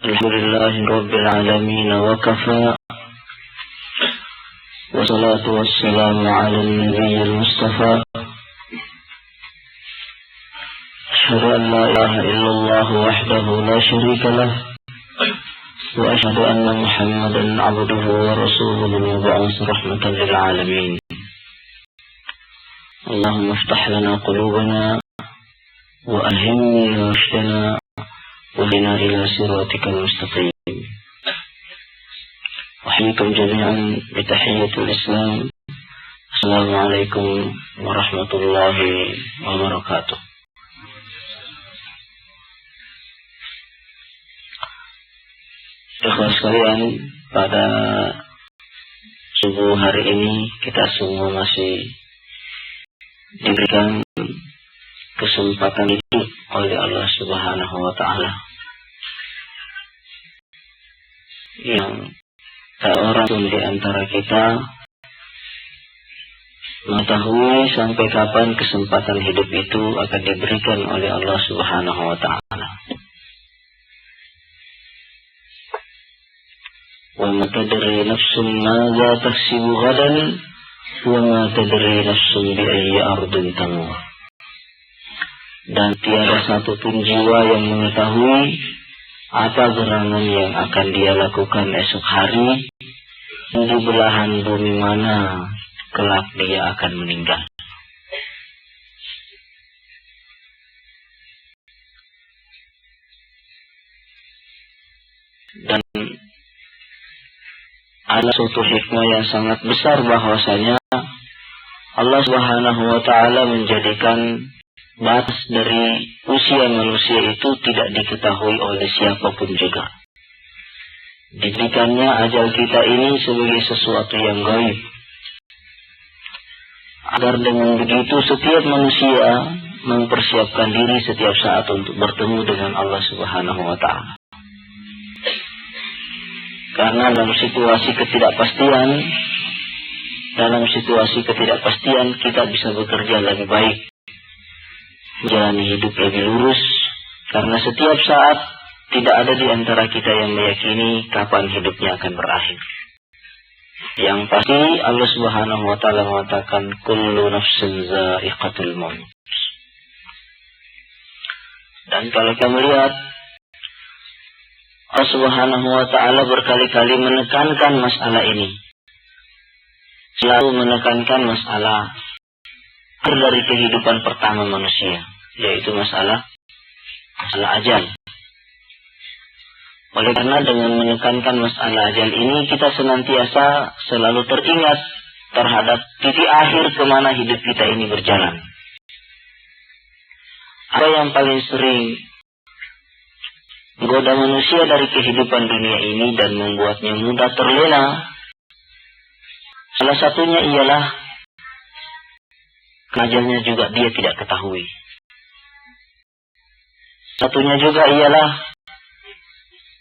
Alhamdulillahi Rabbil Alamin wa kafa. Wassalatu wassalamu ala nabiyyil mustafa. Asyhadu an la ilaha illallah wahdahu la syarika lah. Wa asyhadu anna Muhammadan abduhu wa rasuluhu mub'ats rahmatan lil alamin. Allahumma iftah lana qulubana wa alhimna rushdana wahdina ila siratikal mustaqim. Wahyikum jami'an bitahiyatul Islam. Assalamualaikum warahmatullahi wabarakatuh. Ikhwan sekalian, pada subuh hari ini kita semua masih diberikan kesempatan hidup oleh Allah Subhanahu wa Ta'ala, yang tak orang pun di antara kita mengetahui sampai kapan kesempatan hidup itu akan diberikan oleh Allah Subhanahu wa Ta'ala. Wa ma tadri nafsun madza taksibu ghadan wa ma tadri nafsun bi ayyi ardin tamut. Dan tiada satu pun jiwa yang mengetahui apa gerangan yang akan dia lakukan esok hari, di belahan bumi mana kelak dia akan meninggal. Dan ada suatu hikmah yang sangat besar bahwasanya Allah Subhanahu wa Ta'ala menjadikan batas dari usia manusia itu tidak diketahui oleh siapapun juga. Diberikannya ajal kita ini sebagai sesuatu yang gaib, agar dengan begitu setiap manusia mempersiapkan diri setiap saat untuk bertemu dengan Allah Subhanahu wa Ta'ala. Karena dalam situasi ketidakpastian kita bisa bekerja lebih baik, menjalani hidup lebih lurus, karena setiap saat tidak ada di antara kita yang meyakini kapan hidupnya akan berakhir. Yang pasti Allah Subhanahu wa Ta'ala mengatakan kullu nafsin za'iqatul maut. Dan kalau kita melihat, Allah Subhanahu wa Ta'ala berkali-kali menekankan masalah ini, selalu menekankan masalah dari kehidupan pertama manusia, yaitu masalah ajal. Oleh karena dengan menekankan masalah ajal ini, kita senantiasa selalu teringat terhadap titik akhir kemana hidup kita ini berjalan. Apa yang paling sering menggoda manusia dari kehidupan dunia ini dan membuatnya mudah terlena, salah satunya ialah ajalnya juga dia tidak ketahui. Satunya juga ialah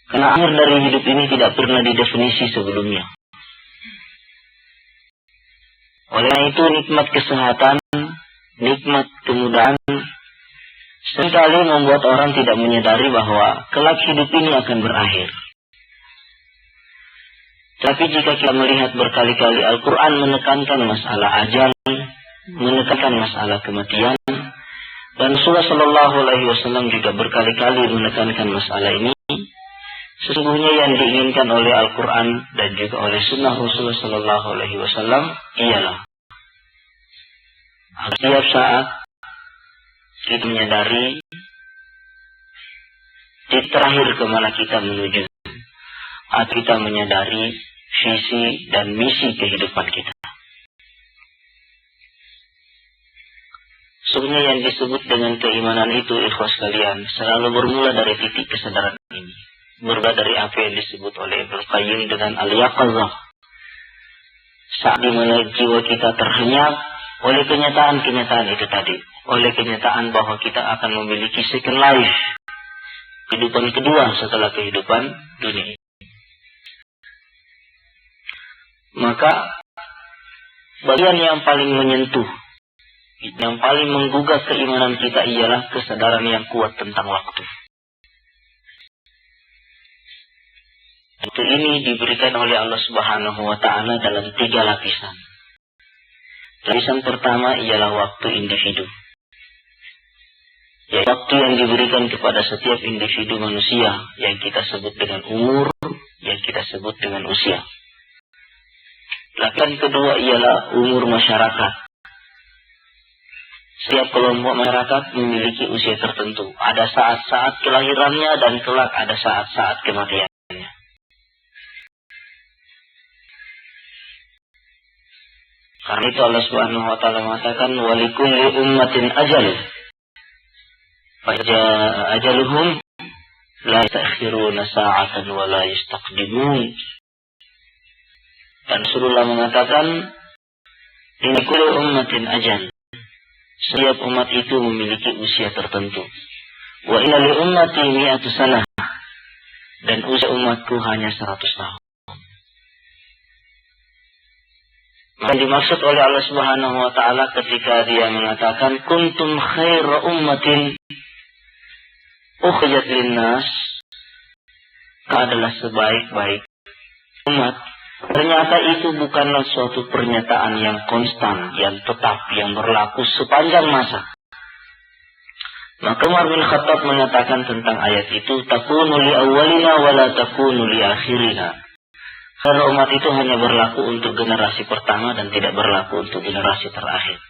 karena akhir dari hidup ini tidak pernah didefinisi sebelumnya. Oleh itu nikmat kesehatan, nikmat kemudahan seringkali membuat orang tidak menyadari bahwa kelak hidup ini akan berakhir. Tapi jika kita melihat berkali-kali Al-Quran menekankan masalah ajal, menekankan masalah kematian, dan Rasulullah Shallallahu Alaihi Wasallam juga berkali-kali menekankan masalah ini, sesungguhnya yang diinginkan oleh Al-Quran dan juga oleh Sunnah Rasulullah Shallallahu Alaihi Wasallam ialah setiap saat kita menyadari titik terakhir kemana kita menuju, atau kita menyadari visi dan misi kehidupan kita. Sebenarnya yang disebut dengan keimanan itu, ikhwas sekalian, selalu bermula dari titik kesadaran ini. Bermula dari apa yang disebut oleh Ibnu Qayyim dengan al-yaqazah. Saat dimana jiwa kita terhenyak oleh kenyataan-kenyataan itu tadi, oleh kenyataan bahwa kita akan memiliki second life, kehidupan kedua setelah kehidupan dunia ini. Maka bagian yang paling menyentuh, yang paling menggugah keimanan kita ialah kesadaran yang kuat tentang waktu. Waktu ini diberikan oleh Allah Subhanahu wa Ta'ala dalam 3 lapisan. Lapisan pertama ialah waktu individu. Ya, waktu yang diberikan kepada setiap individu manusia yang kita sebut dengan umur, yang kita sebut dengan usia. Lapisan kedua ialah umur masyarakat. Setiap kelompok masyarakat memiliki usia tertentu. Ada saat-saat kelahirannya dan kelak ada saat-saat kematiannya. Karena itu Allah Subhanahu wa Ta'ala mengatakan walikulli ummatin ajal. Fajaa ajaluhum la yasta'khiruna sa'atan wa la yastaqdimun. Dan Rasulullah mengatakan likulli ummatin ajal. Setiap umat itu memiliki usia tertentu. Wa inna li ummati mi'atu sanah. Dan usia umatku hanya 100 tahun. Yang dimaksud oleh Allah Subhanahu wa Ta'ala ketika dia mengatakan kuntum khaira ummatin ukhrijat linnas, adalah sebaik-baik umat. Ternyata itu bukanlah suatu pernyataan yang konstan, yang tetap, yang berlaku sepanjang masa. Maka Umar bin Khattab mengatakan tentang ayat itu, takunu li awwalina wa la takunu li akhirina. Karena umat itu hanya berlaku untuk generasi pertama dan tidak berlaku untuk generasi terakhir.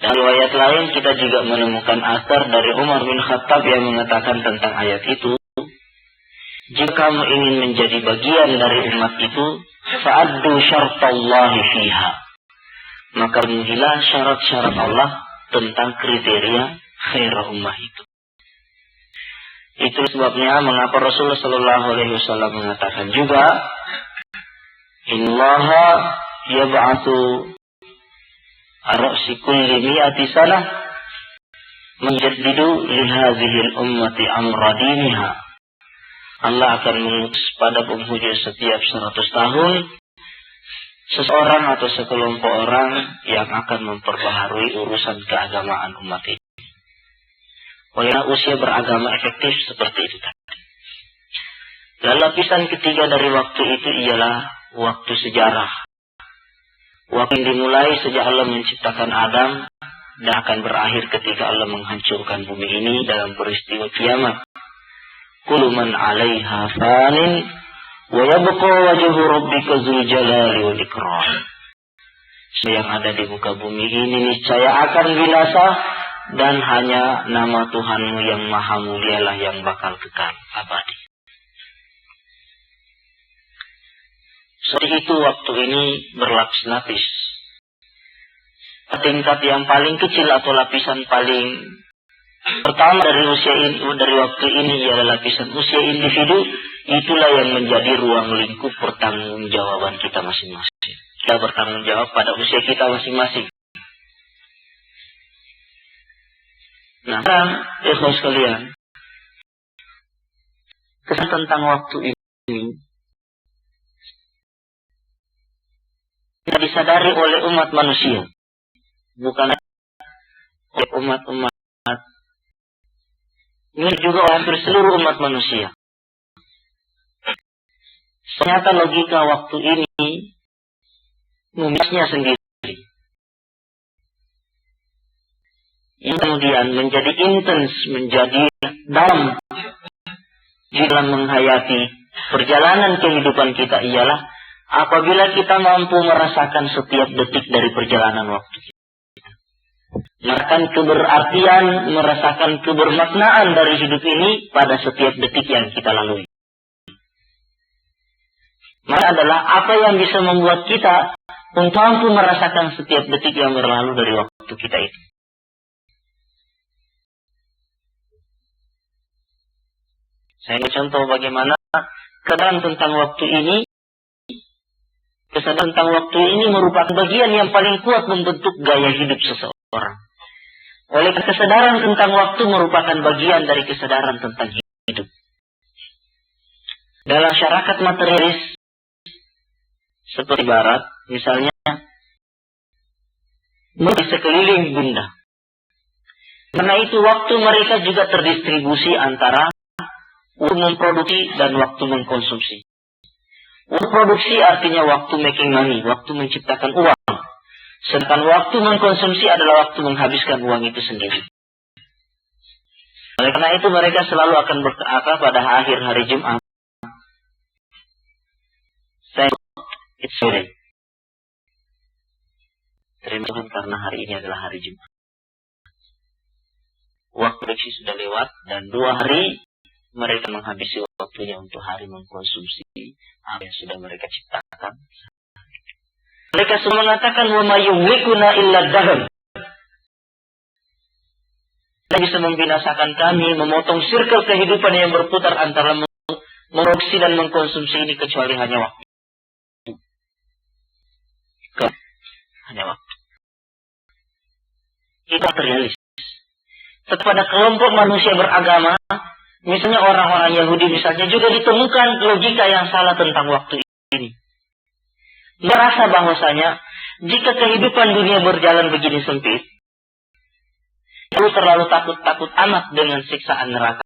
Dan riwayat lain kita juga menemukan asar dari Umar bin Khattab yang mengatakan tentang ayat itu, jika kamu ingin menjadi bagian dari umat itu, fa'addu syartallahi fiha. Maka penuhilah syarat-syarat Allah tentang kriteria khairah ummah itu. Itu sebabnya mengapa Rasulullah sallallahu alaihi wasallam mengatakan juga, Innallaha yab'atsu ar-ra'si kulli mi'ati sanah menjaddidu li hadhihi al-ummati amra diniha. Allah akan mengutus pada penghujung setiap 100 tahun seseorang atau sekelompok orang yang akan memperbaharui urusan keagamaan umat ini. Oleh usia beragama efektif seperti itu tadi. Dan lapisan ketiga dari waktu itu ialah waktu sejarah. Waktu yang dimulai sejak Allah menciptakan Adam dan akan berakhir ketika Allah menghancurkan bumi ini dalam peristiwa kiamat. Kullu man 'alaiha fanin wa yabqa wajhu rabbika dzul jalali wal ikram. Yang ada di muka bumi ini niscaya akan binasa dan hanya nama Tuhanmu yang maha mulialah yang bakal kekal abadi. Seperti itu waktu ini berlapis-lapis. Tingkat yang paling kecil atau lapisan paling pertama dari usia ini, dari waktu ini ialah lapisan usia individu. Itulah yang menjadi ruang lingkup pertanggungjawaban kita masing-masing. Kita bertanggung jawab pada usia kita masing-masing. Nah, sekarang, ikhwan sekalian, kesan tentang waktu ini tidak disadari oleh umat manusia, bukan oleh umat-umat. Ini juga hampir seluruh umat manusia. Ternyata logika waktu ini memilihnya sendiri. Yang kemudian menjadi intens, menjadi dalam di dalam menghayati perjalanan kehidupan kita ialah apabila kita mampu merasakan setiap detik dari perjalanan waktu kita. Merasakan keberartian, merasakan kebermaknaan dari hidup ini pada setiap detik yang kita lalui. Maka adalah apa yang bisa membuat kita untuk mampu merasakan setiap detik yang berlalu dari waktu kita itu. Saya contoh bagaimana kesadaran tentang waktu ini. Kesadaran tentang waktu ini merupakan bagian yang paling kuat membentuk gaya hidup seseorang. Oleh kesadaran tentang waktu merupakan bagian dari kesadaran tentang hidup. Dalam masyarakat materialis seperti Barat, misalnya, di sekeliling benda. Karena itu waktu mereka juga terdistribusi antara Waktu memproduksi dan waktu mengkonsumsi. Waktu produksi artinya waktu making money, waktu menciptakan uang. Sedangkan waktu mengkonsumsi adalah waktu menghabiskan uang itu sendiri. Oleh karena itu mereka selalu akan berkata pada akhir hari Jumat, it's Friday. Terima Tuhan karena hari ini adalah hari Jumat. Waktu produksi sudah lewat dan 2 hari mereka menghabisi waktunya untuk hari mengkonsumsi apa yang sudah mereka ciptakan. Mereka semua mengatakan wa ma yuhlikuna illa dahr. Dia bisa membinasakan kami, memotong sirkel kehidupan yang berputar antara memproduksi dan mengkonsumsi ini kecuali hanya waktu. Hanya waktu. Itu materialis. Kepada kelompok manusia beragama, misalnya orang-orang Yahudi misalnya, juga ditemukan logika yang salah tentang waktu ini. Merasa bahwasanya jika kehidupan dunia berjalan begini sempit, lalu terlalu takut-takut amat dengan siksaan neraka.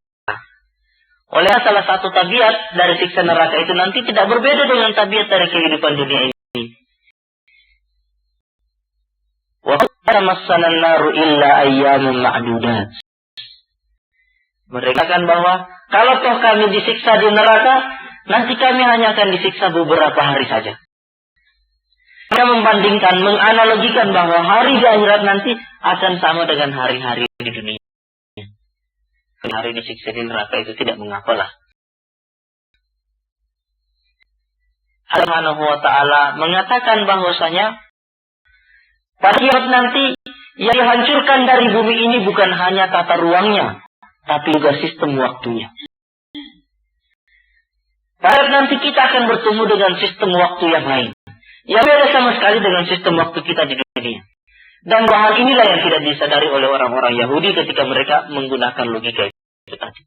Oleh salah satu tabiat dari siksa neraka itu nanti tidak berbeda dengan tabiat dari kehidupan dunia ini. Wa tamassanan naru illa ayyamun ma'dudat. Mereka katakan bahwa kalau toh kami disiksa di neraka, nanti kami hanya akan disiksa beberapa hari saja. Mereka membandingkan, menganalogikan bahwa hari di akhirat nanti akan sama dengan hari-hari di dunia. Hari disiksa di neraka itu tidak mengapalah. Allah Subhanahu wa ta'ala mengatakan bahwasanya pada kiamat nanti yang dihancurkan dari bumi ini bukan hanya tata ruangnya, tapi juga sistem waktunya. Pada nanti kita akan bertemu dengan sistem waktu yang lain, yang beda sama sekali dengan sistem waktu kita di dunia. Dan hal inilah yang tidak disadari oleh orang-orang Yahudi ketika mereka menggunakan logika itu tadi.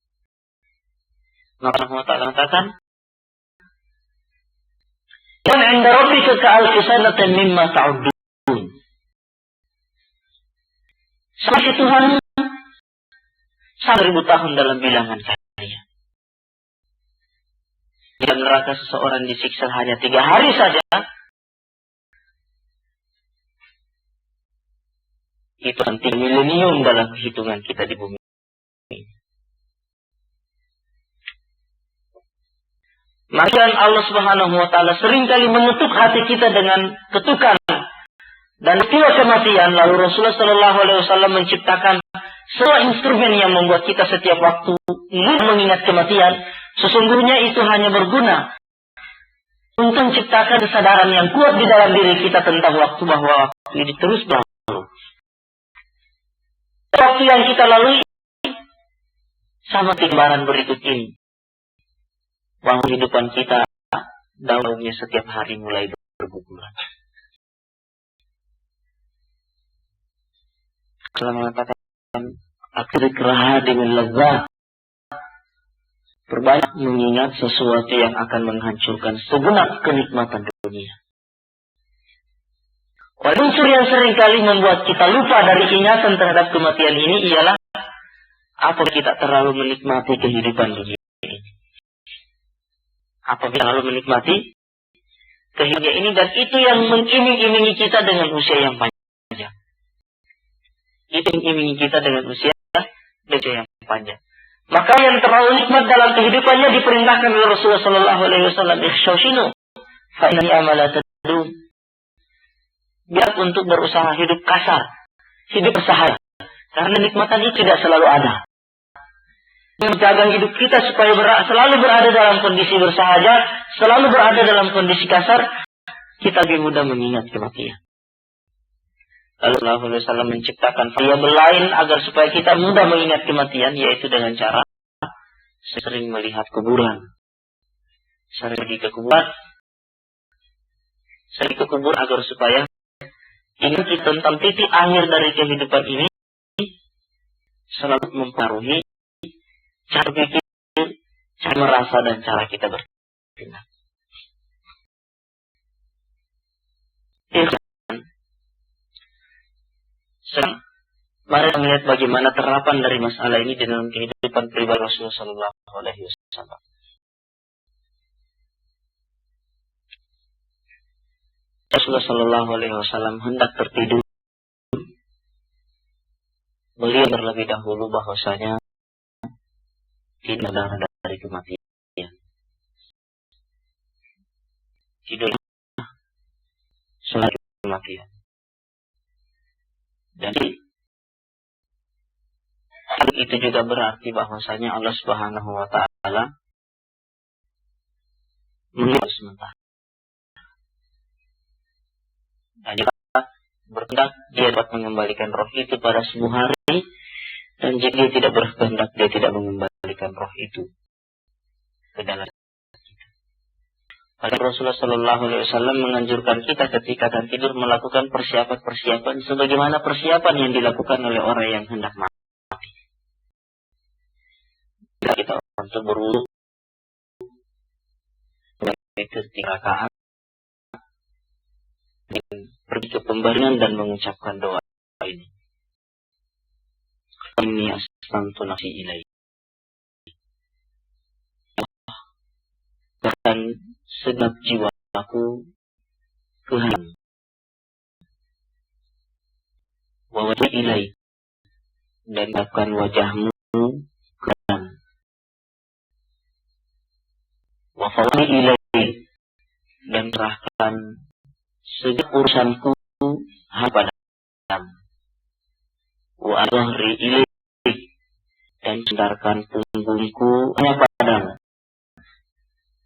Maka Allah Ta'ala mengatakan, "Man 'inda rabbika ka'alfi sanatin mimma ta'uddun." Seperti Tuhan 1.000 tahun dalam bilangan kalian. Di dalam neraka seseorang disiksa hanya 3 hari saja. Itu nanti milenium dalam hitungan kita di bumi. Maka Allah Subhanahu wa ta'ala seringkali mengetuk hati kita dengan ketukan dan peristiwa kematian. Lalu Rasulullah sallallahu alaihi wasallam menciptakan semua instrumen yang membuat kita setiap waktu mengingat kematian. Sesungguhnya itu hanya berguna untuk menciptakan kesadaran yang kuat di dalam diri kita tentang waktu, bahwa waktu ini terus berlalu. Waktu yang kita lalui sama gambaran berikut ini, bahwa kehidupan kita dalamnya setiap hari mulai berguguran. Kalau mengatakan akhirat raha dengan lezat, berbanyak mengingat sesuatu yang akan menghancurkan segenap kenikmatan dunia. Unsur yang seringkali membuat kita lupa dari ingatan terhadap kematian ini ialah apa kita terlalu menikmati kehidupan dunia ini. Apa kita terlalu menikmati kehidupan ini, dan itu yang mengiming-imingi kita dengan usia yang panjang. Itu yang mengiming kita dengan usia yang panjang. Maka yang terlalu nikmat dalam kehidupannya diperintahkan oleh Rasulullah sallallahu alaihi wasallam, "Ikhshawshinu fa inna amala tadum." Biar untuk berusaha hidup kasar, hidup bersahaja, karena nikmatan itu tidak selalu ada. Menjaga hidup kita supaya selalu berada dalam kondisi bersahaja, selalu berada dalam kondisi kasar, kita lebih mudah mengingat kematian. Lalu Allah SAW menciptakan variabel lain agar supaya kita mudah mengingat kematian, yaitu dengan cara sering melihat kuburan. Sering pergi ke kuburan. Sering ke kubur agar supaya ingat tentang titik akhir dari kehidupan ini selalu mempengaruhi cara pikir, cara merasa, dan cara kita bertindak. Mari kita melihat bagaimana terapan dari masalah ini dalam kehidupan kehidupan pribadi Rasulullah Sallallahu Alaihi Wasallam. Rasulullah Sallallahu Alaihi Wasallam hendak tertidur, beliau terlebih dahulu bahwasanya tidak darah dari kematian. Tidur selain kematian. Dan itu juga berarti bahwasanya Allah Subhanahu wa taala mengikat sementara. Dan jika berkehendak dia dapat mengembalikan roh itu pada subuh hari, dan jika dia tidak berkehendak dia tidak mengembalikan roh itu ke dalam kita. Maka Rasulullah Sallallahu Alaihi Wasallam menganjurkan kita ketika akan tidur melakukan persiapan-persiapan sebagaimana persiapan yang dilakukan oleh orang yang hendak mati. Kita untuk berwudu, itu 3 rakaat, pergi ke pembaringan dan mengucapkan doa ini. Inni aslamtu nafsi ilaik. Dan segenap jiwaku kehadiran. Wa wajhi ilaik. Dan bahkan wajahmu kehadiran. Wa fawni ilaik. Dan serahkan segala urusanku padamu. Wa adhri ilaik. Dan sandarkan punggungku hanya padamu.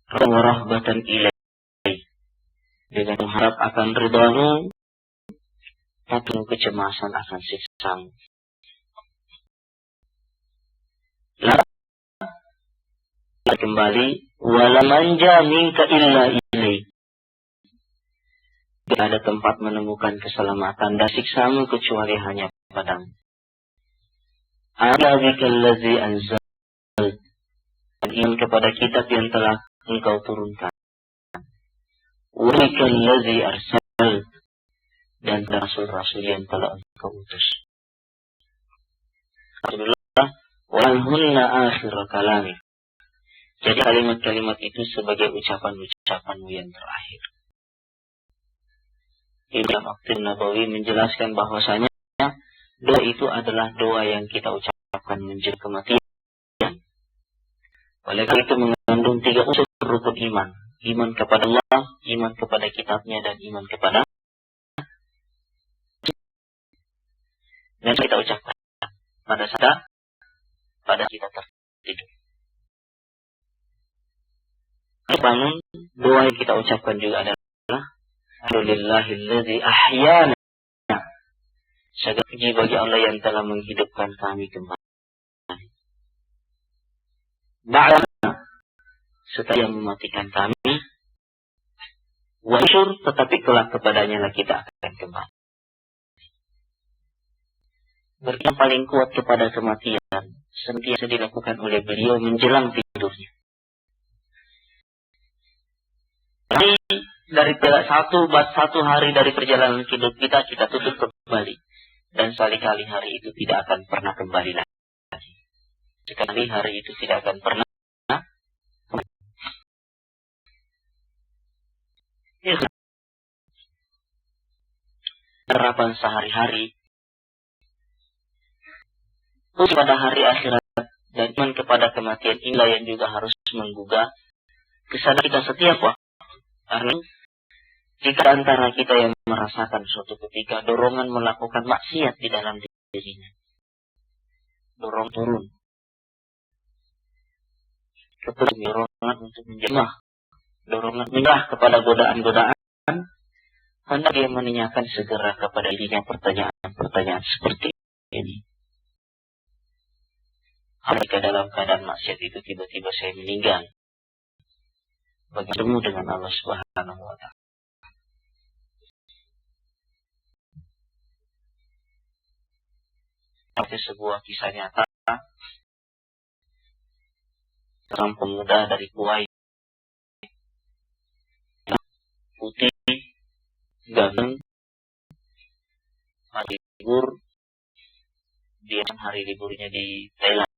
Rahbatan ilaih, dengan mengharap akan ridhamu, tapi kecemasan akan siksamu. Lalu kembali, wala manja minka illa ilaih. Tidak ada tempat menemukan keselamatan dan siksamu kecuali hanya padamu. Ala bikal ladzi anzal, dan iman kepada kitab yang telah engkau turunkan. Wa'ikal ladzi arsal, dan rasul-rasul yang telah engkau utus. Alhamdulillah, walhunna akhir kalami. Jadi kalimat-kalimat itu sebagai ucapan-ucapanmu yang terakhir. Ibnu Abdul Nabawi menjelaskan bahwasanya doa itu adalah doa yang kita ucapkan menjelang kematian. Oleh karena itu mengandung 3 unsur rukun iman. Iman kepada Allah, iman kepada kitabnya, dan iman kepada dan kita ucapkan pada saat kita tertidur. Bangun, doa yang kita ucapkan juga adalah Alhamdulillahilladzi ahyana. Segala puji bagi Allah yang telah menghidupkan kami kembali. Ba'lana, setelah yang mematikan kami. Wasyur, tetapi kelak kepadanya lah kita akan kembali. Berarti yang paling kuat kepada kematian senantiasa dilakukan oleh beliau menjelang tidurnya. Dari satu hari dari perjalanan hidup kita tutup kembali. Dan sekali-kali hari itu tidak akan pernah kembali lagi. Sekali hari itu tidak akan pernah kembali. Harapan sehari-hari pada hari akhirat dan iman kepada kematian inilah yang juga harus menggugah kesadaran kita setiap waktu. Karena jika antara kita yang merasakan suatu ketika dorongan melakukan maksiat di dalam dirinya, dorong turun, dorongan untuk menjemah, dorongan menyerah kepada godaan-godaan, hendak dia menanyakan segera kepada dirinya pertanyaan-pertanyaan seperti ini. Jika dalam keadaan maksiat itu tiba-tiba saya meninggal, bertemu dengan Allah Subhanahu wa Ta'ala. Seperti sebuah kisah nyata, seorang pemuda dari Kuwait, putih, ganteng, hari libur, dia hari liburnya di Thailand.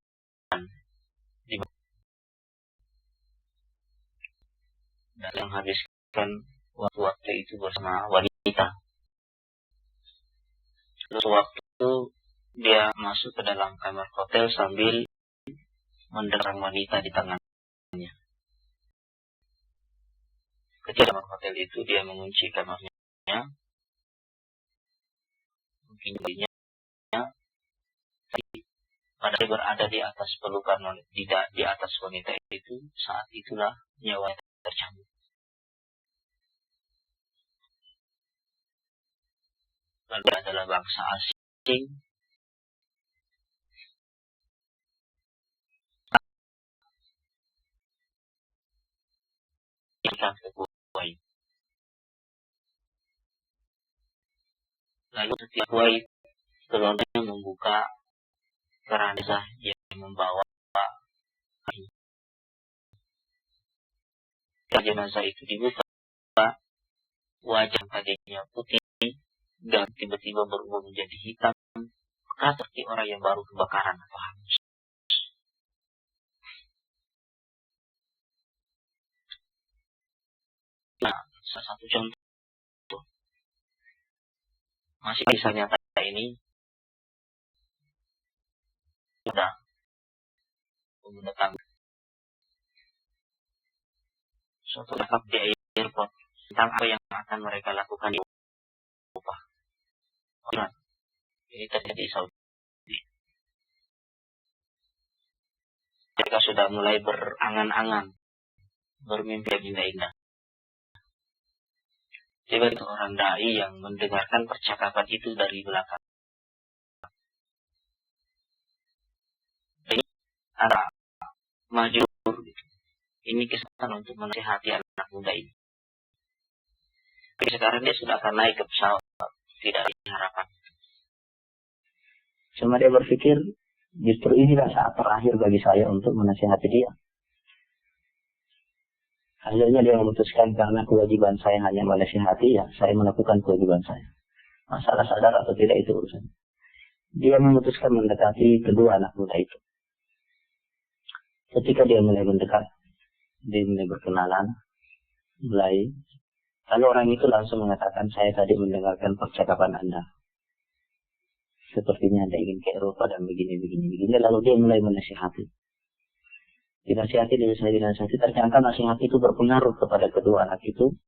dan menghabiskan waktu itu bersama wanita. Lalu waktu dia masuk ke dalam kamar hotel sambil mendengar wanita di tangannya. Ketika kamar hotel itu dia mengunci kamarnya, mungkin dirinya pada berada di atas pelukan di atas wanita itu, saat itulah nyawa tercabut. Lalu adalah bangsa asing yang ke Kuwait. Lalu setiap Kuwait keluarganya membuka jenazah yang membawa jenazah itu dibuka, wajah tadinya putih dan tiba-tiba berubah menjadi hitam, seperti orang yang baru kebakaran atau hangus. Nah, salah satu contoh masih kisah nyata ini sudah menggunakan suatu rekap di airport tentang apa yang akan mereka lakukan di Eropa. Ini terjadi di Saudi. Mereka sudah mulai berangan-angan, bermimpi yang indah-indah. Tiba-tiba orang dai yang mendengarkan percakapan itu dari belakang. Ini ada maju gitu. Ini kesempatan untuk menasihati anak muda ini. Tapi sekarang dia sudah akan naik ke pesawat, tidak ada harapan. Cuma dia berpikir, justru inilah saat terakhir bagi saya untuk menasihati dia. Akhirnya dia memutuskan karena kewajiban saya hanya menasihati, ya saya melakukan kewajiban saya. Masalah sadar atau tidak itu urusan. Dia memutuskan mendekati kedua anak muda itu. Ketika dia mulai mendekat, dia mulai berkenalan, lalu orang itu langsung mengatakan, saya tadi mendengarkan percakapan Anda. Sepertinya Anda ingin ke Eropa dan begini. Lalu dia mulai menasihati. Dinasihati. Ternyata nasihat itu berpengaruh kepada kedua anak itu.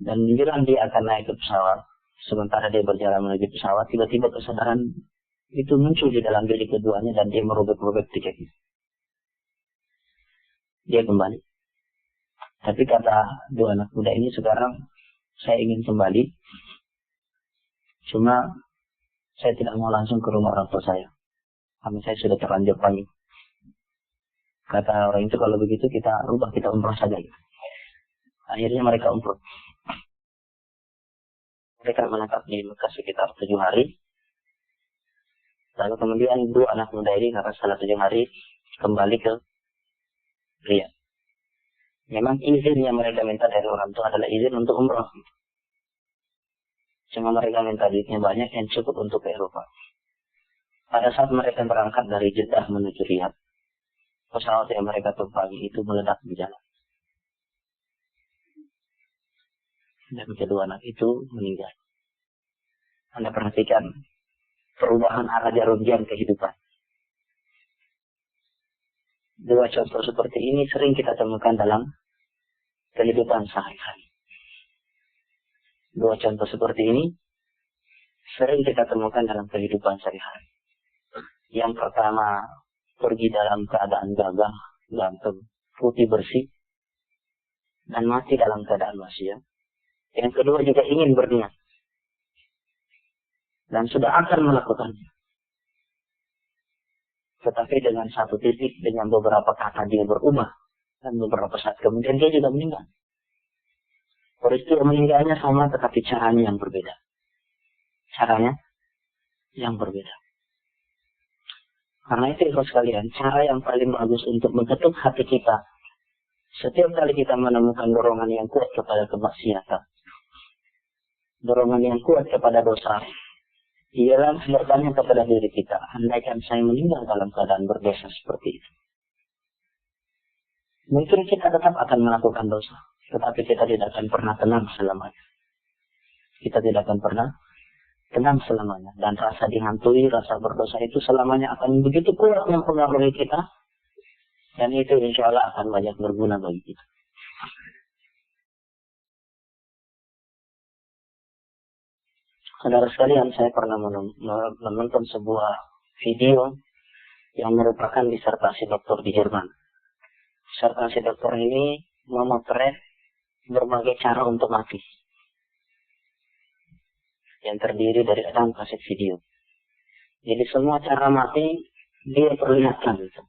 Dan menjelang dia akan naik ke pesawat. Sementara dia berjalan menuju pesawat, tiba-tiba kesadaran itu muncul di dalam diri keduanya dan dia merobek-robek tiketnya. Dia kembali. Tapi kata dua anak muda ini, sekarang saya ingin kembali. Cuma saya tidak mau langsung ke rumah orang tua saya. Karena saya sudah terlanjur panik. Kata orang itu, kalau begitu kita umrah saja. Akhirnya mereka umrah. Mereka menetap di Mekah sekitar 7 hari. Lalu kemudian dua anak muda ini karena setelah 7 hari kembali ke Riyadh. Memang izin yang mereka minta dari orang tua adalah izin untuk umrah. Cuma mereka minta duitnya banyak yang cukup untuk ke Eropa. Pada saat mereka berangkat dari Jeddah menuju Riyadh, pesawat yang mereka tumpangi itu meledak di jalan. Dan kedua anak itu meninggal. Anda perhatikan perubahan arah jarum jam kehidupan. Dua contoh seperti ini sering kita temukan dalam kehidupan sehari-hari. Dua contoh seperti ini sering kita temukan dalam kehidupan sehari-hari. Yang pertama, pergi dalam keadaan gagah, ganteng, putih bersih, dan mati dalam keadaan maksiat. Yang kedua juga ingin berniat, dan sudah akan melakukannya. Tetapi dengan satu titik, dengan beberapa kata dia berubah, dan beberapa saat kemudian dia juga meninggal. Peristiwa meninggalnya sama, tetapi caranya yang berbeda. Caranya yang berbeda. Karena itu, ikhlas sekalian, cara yang paling bagus untuk mengetuk hati kita, setiap kali kita menemukan dorongan yang kuat kepada kemaksiatan, dorongan yang kuat kepada dosa, ialah bertanya kepada diri kita, andaikan saya meninggal dalam keadaan berdosa seperti itu, Mungkin kita tetap akan melakukan dosa, tetapi kita tidak akan pernah tenang selamanya. Kita tidak akan pernah tenang selamanya. Dan rasa dihantui, rasa berdosa itu selamanya akan begitu kuat mempengaruhi kita. Dan itu insya Allah akan banyak berguna bagi kita. Saudara sekalian, saya pernah menonton sebuah video yang merupakan disertasi dokter di Jerman. Disertasi dokter ini memotret berbagai cara untuk mati, yang terdiri dari 6 kaset video. Jadi semua cara mati dia perlihatkan itu.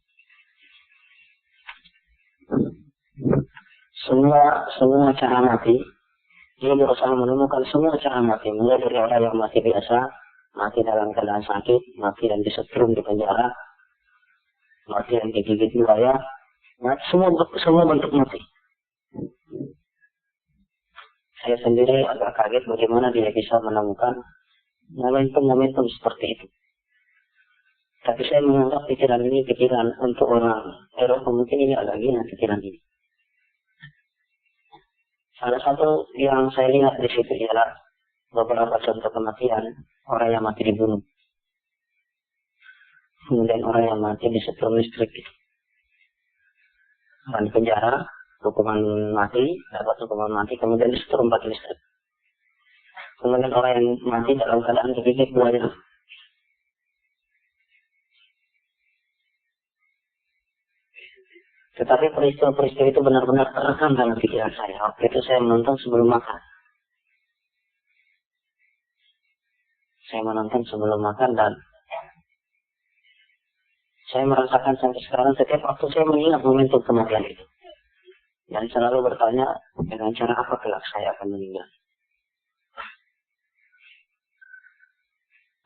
Semua cara mati dia berusaha menemukan semua cara mati, mulai dari orang yang mati biasa, mati dalam keadaan sakit, mati dan disetrum di penjara, mati dan digigit buaya, semua bentuk mati. Saya sendiri agak kaget bagaimana dia bisa menemukan momentum-momentum seperti itu. Tapi saya menganggap pikiran ini pikiran untuk orang Eropa, mungkin ini agak gila pikiran ini. Salah satu yang saya lihat di situ ialah beberapa contoh kematian orang yang mati dibunuh. Kemudian orang yang mati disetrum listrik. Orang di penjara, hukuman mati, dapat hukuman mati, kemudian disetrum pakai listrik. Kemudian orang yang mati dalam keadaan digigit buaya. Tetapi peristiwa-peristiwa itu benar-benar terekam dalam pikiran saya. Waktu itu saya menonton sebelum makan. Dan saya merasakan sampai sekarang setiap waktu saya mengingat momentum kematian itu. Dan selalu bertanya, dengan cara apa kelak saya akan meninggal.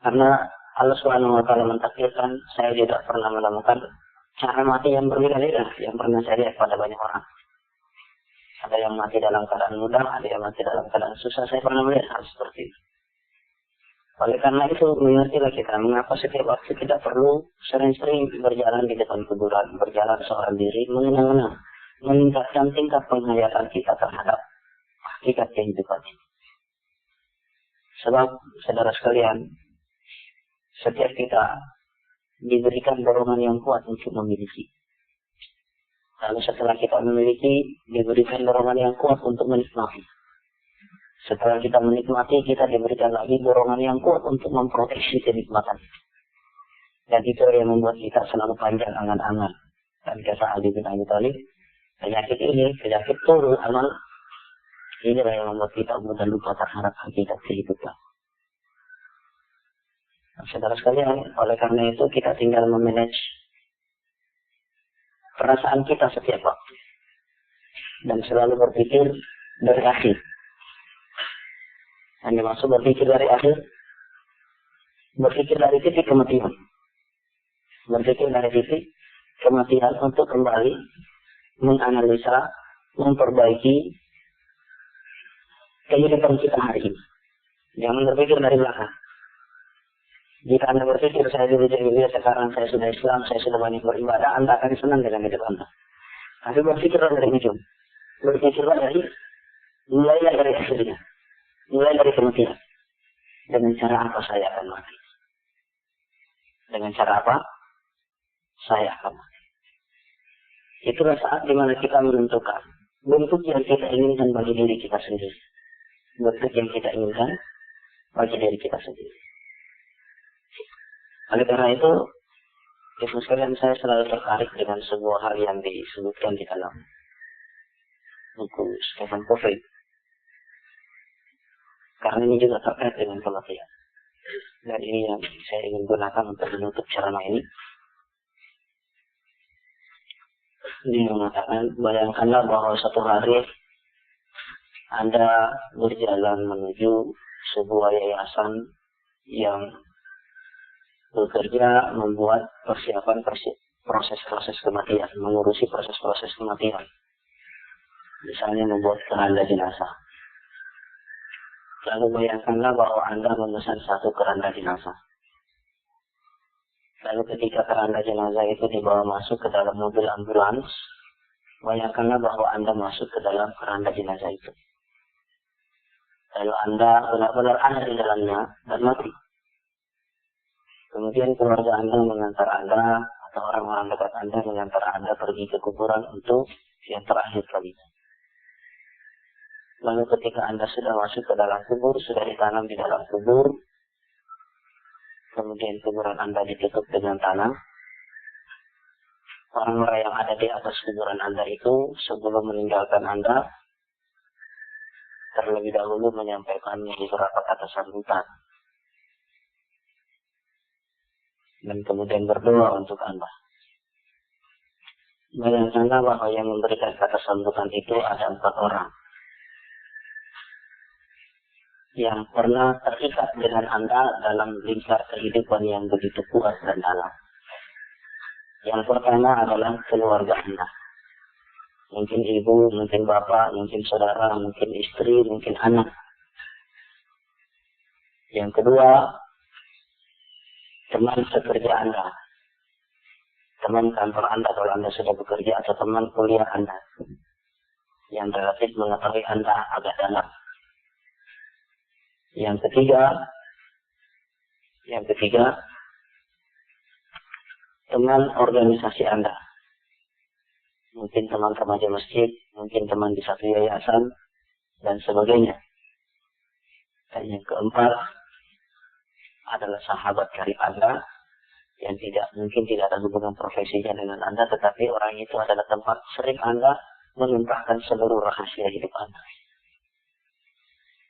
Karena Allah Subhanahu wa Ta'ala mentakdirkan saya tidak pernah menemukan cara mati yang berbeda-beda yang pernah saya lihat pada banyak orang. Ada yang mati dalam keadaan mudah, ada yang mati dalam keadaan susah. Saya pernah melihat hal seperti itu. Oleh karena itu, mengertilah kita mengapa setiap waktu kita perlu sering-sering berjalan di depan kuburan, berjalan seorang diri, mengenang-enang, meningkatkan tingkat penghayatan kita terhadap hakikat kehidupan ini. Sebab, saudara sekalian, setiap kita diberikan dorongan yang kuat untuk memiliki. Lalu setelah kita memiliki, diberikan dorongan yang kuat untuk menikmati. Setelah kita menikmati, kita diberikan lagi dorongan yang kuat untuk memproteksi kenikmatan. Dan itu yang membuat kita selalu panjang angan-angan. Dan kata Ali bin Abi Thalib, penyakit turun amal, inilah yang membuat kita mudah lupa terhadap hakikat kehidupan. Saudara sekalian, oleh karena itu kita tinggal memanage perasaan kita setiap waktu. Dan selalu berpikir dari akhir. Yang dimaksud berpikir dari akhir, berpikir dari titik kematian. Berpikir dari titik kematian untuk kembali menganalisa, memperbaiki kehidupan kita hari ini. Jangan berpikir dari belakang. Jika Anda berpikir saya dulu jadi sekarang saya sudah Islam, saya sudah banyak beribadah, Anda akan senang dengan hidup Anda. Tapi berpikirlah dari ujung. Berpikirlah mulai dari akhirnya. Mulai dari kematian. Dengan cara apa saya akan mati? Dengan cara apa saya akan mati? Itulah saat dimana kita menentukan bentuk yang kita inginkan bagi diri kita sendiri. Bentuk yang kita inginkan bagi diri kita sendiri. Oleh karena itu, ibu sekalian, saya selalu tertarik dengan sebuah hal yang disebutkan di dalam buku Stephen Covey. Karena ini juga terkait dengan kematian. Dan ini yang saya ingin gunakan untuk menutup ceramah ini. Dia mengatakan, bayangkanlah bahwa satu hari Anda berjalan menuju sebuah yayasan yang bekerja membuat persiapan proses-proses kematian, mengurusi proses-proses kematian. Misalnya membuat keranda jenazah. Lalu bayangkanlah bahwa Anda memesan satu keranda jenazah. Lalu ketika keranda jenazah itu dibawa masuk ke dalam mobil ambulans, Bayangkanlah bahwa Anda masuk ke dalam keranda jenazah itu. Lalu Anda benar-benar ada di dalamnya dan mati. Kemudian keluarga Anda mengantar Anda atau orang-orang dekat Anda mengantar Anda pergi ke kuburan untuk yang terakhir kalinya. Lalu ketika Anda sudah masuk ke dalam kubur, sudah ditanam di dalam kubur, kemudian kuburan Anda ditutup dengan tanah, orang-orang yang ada di atas kuburan Anda itu sebelum meninggalkan Anda, terlebih dahulu menyampaikan beberapa kata sambutan. Dan kemudian berdoa untuk Anda. Bayangkanlah bahwa yang memberikan kata sambutan itu ada 4 orang. Yang pernah terikat dengan Anda dalam lingkar kehidupan yang begitu kuat dan dalam. Yang pertama adalah keluarga Anda. Mungkin ibu, mungkin bapak, mungkin saudara, mungkin istri, mungkin anak. Yang kedua, teman sekerja Anda. Teman kantor Anda kalau Anda sudah bekerja, atau teman kuliah Anda. Yang relatif mengetahui Anda agak dalam. Yang ketiga, teman organisasi Anda. Mungkin teman remaja masjid, mungkin teman di satu yayasan, dan sebagainya. Dan yang keempat adalah sahabat karib Anda, yang mungkin tidak ada hubungan profesinya dengan Anda, tetapi orang itu adalah tempat sering Anda menumpahkan seluruh rahasia hidup Anda.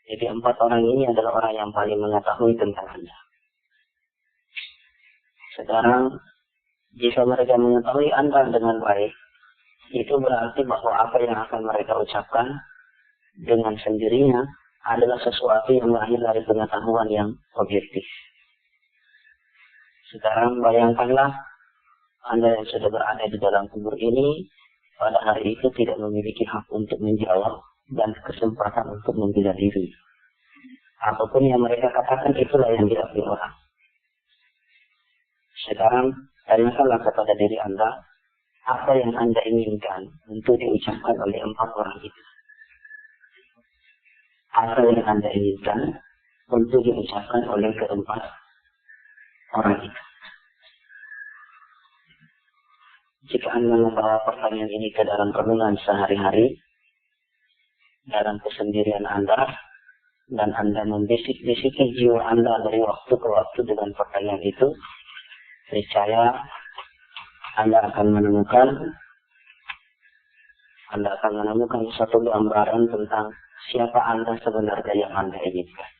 Jadi 4 orang ini adalah orang yang paling mengetahui tentang Anda. Sekarang, jika mereka mengetahui Anda dengan baik, itu berarti bahwa apa yang akan mereka ucapkan dengan sendirinya adalah sesuatu yang lahir dari pengetahuan yang objektif. Sekarang bayangkanlah Anda yang sudah berada di dalam kubur ini, pada hari itu tidak memiliki hak untuk menjawab dan kesempatan untuk membela diri. Apapun yang mereka katakan itulah yang diakui orang. Sekarang tanyakanlah kepada diri Anda, apa yang Anda inginkan untuk diucapkan oleh 4 orang itu? Apa yang Anda inginkan untuk diucapkan oleh keempat orang itu? Jika Anda membawa pertanyaan ini ke dalam renungan sehari-hari, dalam kesendirian Anda, dan Anda membisik-bisiki jiwa Anda dari waktu ke waktu dengan pertanyaan itu, percaya Anda akan menemukan satu gambaran tentang siapa Anda sebenarnya yang Anda inginkan.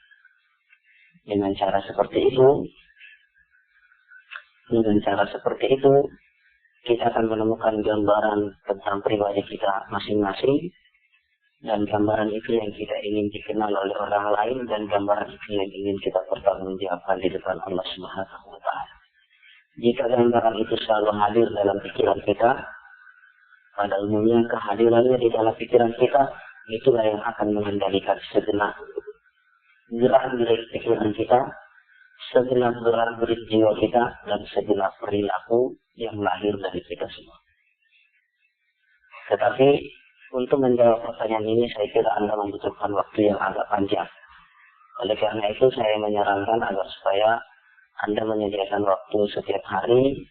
Dengan cara seperti itu, kita akan menemukan gambaran tentang pribadi kita masing-masing, dan gambaran itu yang kita ingin dikenal oleh orang lain, dan gambaran itu yang ingin kita pertanggungjawabkan di depan Allah Subhanahu wa Ta'ala. Jika gambaran itu selalu hadir dalam pikiran kita, pada umumnya kehadirannya di dalam pikiran kita, itulah yang akan mengendalikan segenap gerak-gerik pikiran kita, segenap gerak-gerik jiwa kita, dan segenap perilaku yang lahir dari kita semua. Tetapi untuk menjawab pertanyaan ini, saya kira Anda membutuhkan waktu yang agak panjang. Oleh karena itu, saya menyarankan agar supaya Anda menyediakan waktu setiap hari,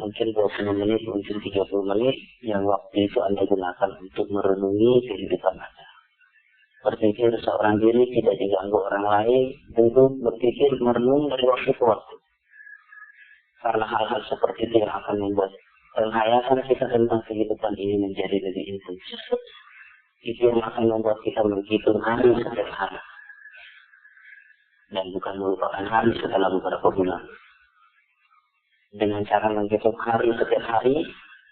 mungkin 20 menit, mungkin 30 menit, yang waktu itu Anda gunakan untuk merenungi kehidupan Anda. Berpikir seorang diri, tidak diganggu orang lain, untuk berpikir merenung dari waktu ke waktu. Karena hal-hal seperti itu yang akan membuat penghayatan kita tentang kehidupan ini menjadi lebih intensif. Itu yang akan membuat kita menghitung hari setiap hari. Dan bukan merupakan hari setelah beberapa bulan. Dengan cara menghitung hari setiap hari,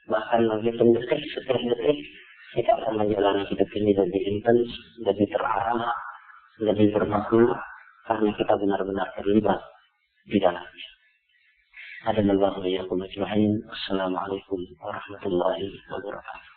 bahkan menghitung detik setiap detik, kita akan menjalani hidup ini lebih intens, lebih terarah, lebih bermakna, karena kita benar-benar terlibat di dalamnya. Assalamualaikum warahmatullahi wabarakatuh.